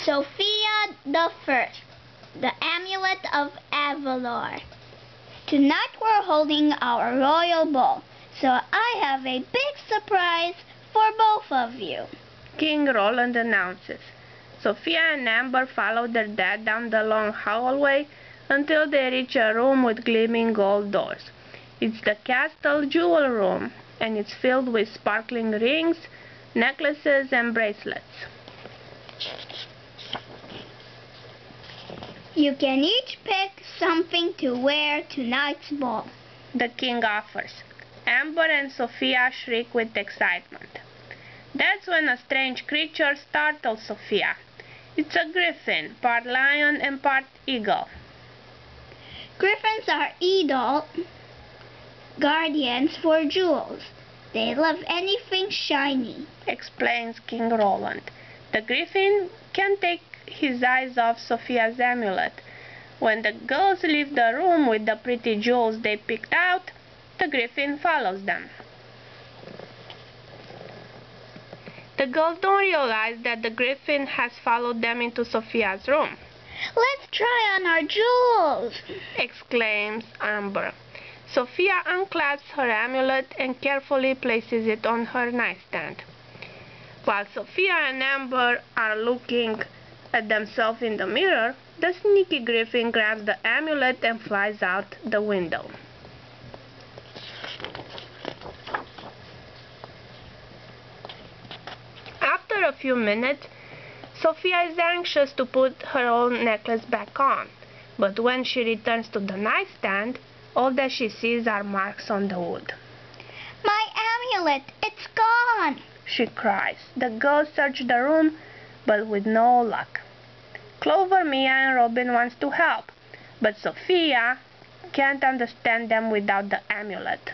Sofia the First, the Amulet of Avalor. Tonight we're holding our royal ball, so I have a big surprise for both of you. King Roland announces. Sofia and Amber follow their dad down the long hallway until they reach a room with gleaming gold doors. It's the castle jewel room, and it's filled with sparkling rings, necklaces, and bracelets. You can each pick something to wear tonight's ball, the king offers. Amber and Sofia shriek with excitement. That's when a strange creature startles Sofia. It's a griffin, part lion and part eagle. Griffins are idle guardians for jewels. They love anything shiny, explains King Roland. The griffin can't take his eyes off Sofia's amulet. When the girls leave the room with the pretty jewels they picked out, the griffin follows them. The girls don't realize that the griffin has followed them into Sofia's room. Let's try on our jewels, exclaims Amber. Sofia unclasps her amulet and carefully places it on her nightstand. While Sofia and Amber are looking at themselves in the mirror, the sneaky griffin grabs the amulet and flies out the window. After a few minutes, Sofia is anxious to put her own necklace back on, but when she returns to the nightstand, all that she sees are marks on the wood. My amulet, it's gone, she cries. The girls search the room, but with no luck. Clover, Mia, and Robin wants to help, but Sofia can't understand them without the amulet.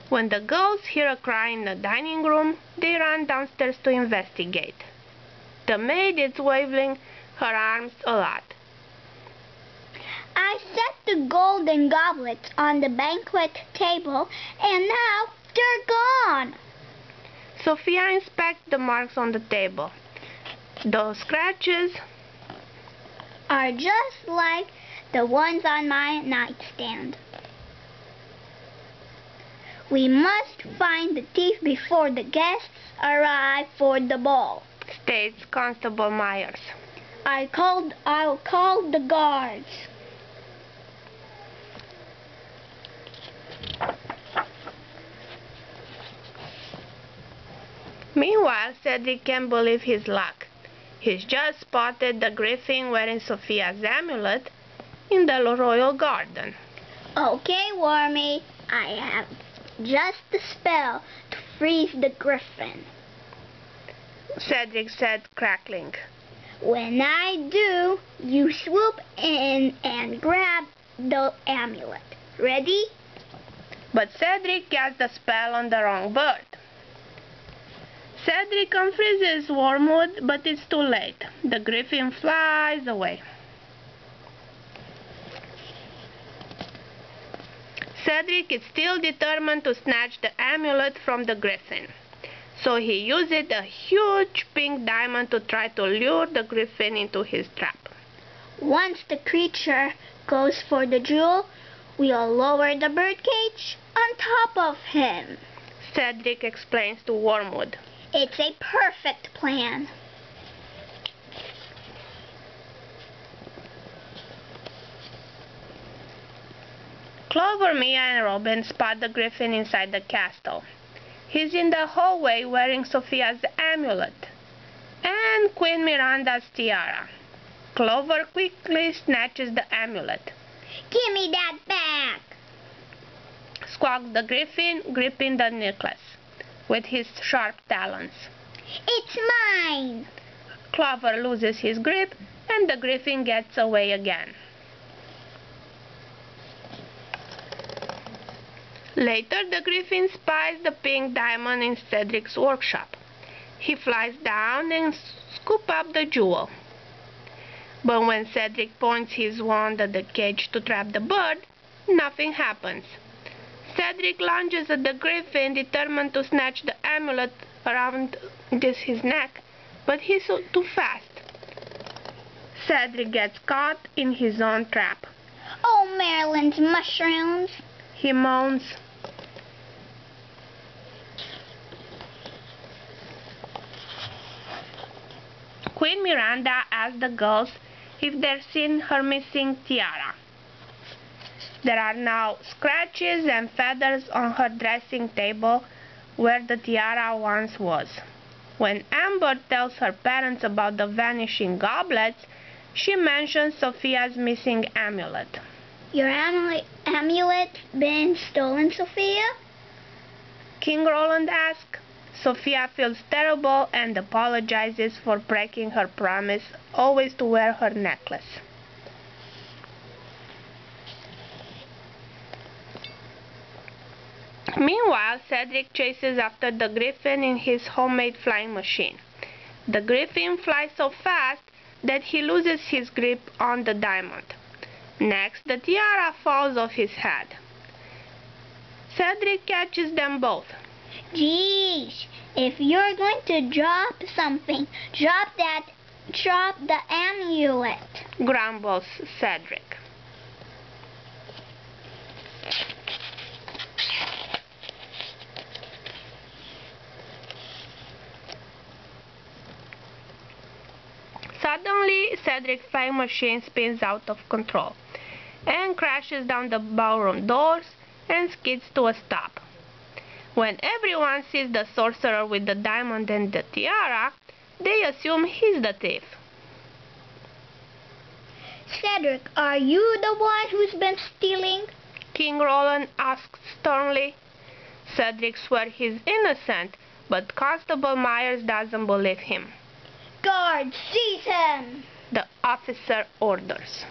When the girls hear a cry in the dining room, they run downstairs to investigate. The maid is waving her arms a lot. I set the golden goblets on the banquet table, and now they're gone. Sofia inspects the marks on the table. Those scratches are just like the ones on my nightstand. We must find the thief before the guests arrive for the ball, states Constable Myers. I'll call the guards. Meanwhile, Cedric can't believe his luck. He's just spotted the griffin wearing Sofia's amulet in the royal garden. Okay, Wormy, I have just the spell to freeze the griffin, Cedric said, crackling. When I do, you swoop in and grab the amulet. Ready? But Cedric cast the spell on the wrong bird. Cedric unfreezes Wormwood, but it's too late. The griffin flies away. Cedric is still determined to snatch the amulet from the griffin, so he uses a huge pink diamond to try to lure the griffin into his trap. Once the creature goes for the jewel, we'll lower the birdcage on top of him, Cedric explains to Wormwood. It's a perfect plan. Clover, Mia, and Robin spot the griffin inside the castle. He's in the hallway wearing Sofia's amulet and Queen Miranda's tiara. Clover quickly snatches the amulet. Give me that back, squawked the griffin, gripping the necklace with his sharp talons. It's mine! Clover loses his grip and the griffin gets away again. Later, the griffin spies the pink diamond in Cedric's workshop. He flies down and scoops up the jewel. But when Cedric points his wand at the cage to trap the bird, nothing happens. Cedric lunges at the griffin, determined to snatch the amulet around his neck, but he's too fast. Cedric gets caught in his own trap. Oh, Maryland's mushrooms! He moans. Queen Miranda asks the girls if they've seen her missing tiara. There are now scratches and feathers on her dressing table where the tiara once was. When Amber tells her parents about the vanishing goblets, she mentions Sofia's missing amulet. Your amulet been stolen, Sophia? King Roland asks. Sofia feels terrible and apologizes for breaking her promise always to wear her necklace. Meanwhile, Cedric chases after the griffin in his homemade flying machine. The griffin flies so fast that he loses his grip on the diamond. Next, the tiara falls off his head. Cedric catches them both. Geez, if you're going to drop something, drop the amulet, grumbles Cedric. Suddenly, Cedric's flying machine spins out of control and crashes down the ballroom doors and skids to a stop. When everyone sees the sorcerer with the diamond and the tiara, they assume he's the thief. Cedric, are you the one who's been stealing? King Roland asks sternly. Cedric swears he's innocent, but Constable Myers doesn't believe him. Guard, seize him! The officer orders.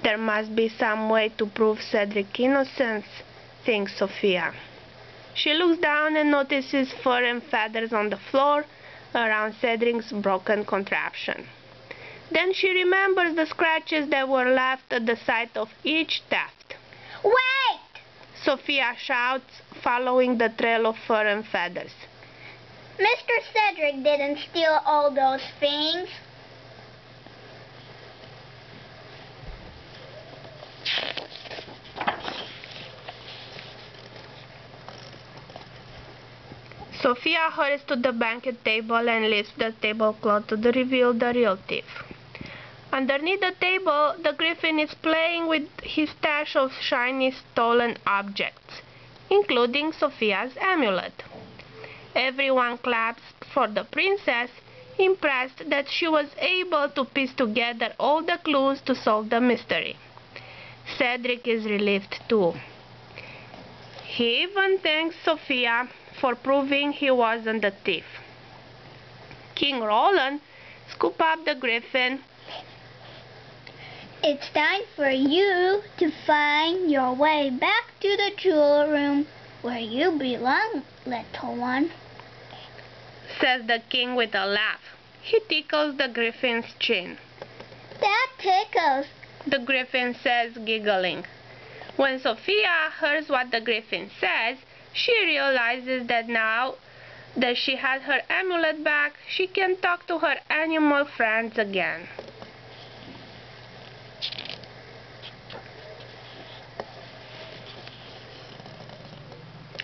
There must be some way to prove Cedric's innocence, thinks Sofia. She looks down and notices fur and feathers on the floor around Cedric's broken contraption. Then she remembers the scratches that were left at the site of each theft. Wait! Sofia shouts, following the trail of fur and feathers. Mr. Cedric didn't steal all those things. Sofia hurries to the banquet table and lifts the tablecloth to reveal the real thief. Underneath the table, the griffin is playing with his stash of shiny stolen objects, including Sofia's amulet. Everyone claps for the princess, impressed that she was able to piece together all the clues to solve the mystery. Cedric is relieved too. He even thanks Sofia for proving he wasn't the thief. King Roland scoops up the griffin. It's time for you to find your way back to the jewel room where you belong, little one, says the king with a laugh. He tickles the griffin's chin. That tickles, the griffin says, giggling. When Sofia hears what the griffin says, she realizes that now that she has her amulet back, she can talk to her animal friends again.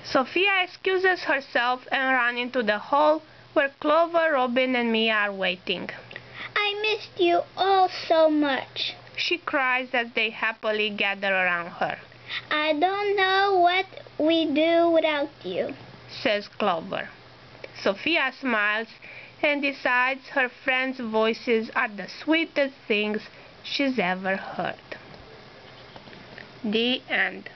Sofia excuses herself and runs into the hall where Clover, Robin, and Mia are waiting. I missed you all so much, she cries as they happily gather around her. I don't know what we do without you, says Clover. Sofia smiles and decides her friends' voices are the sweetest things she's ever heard. The end.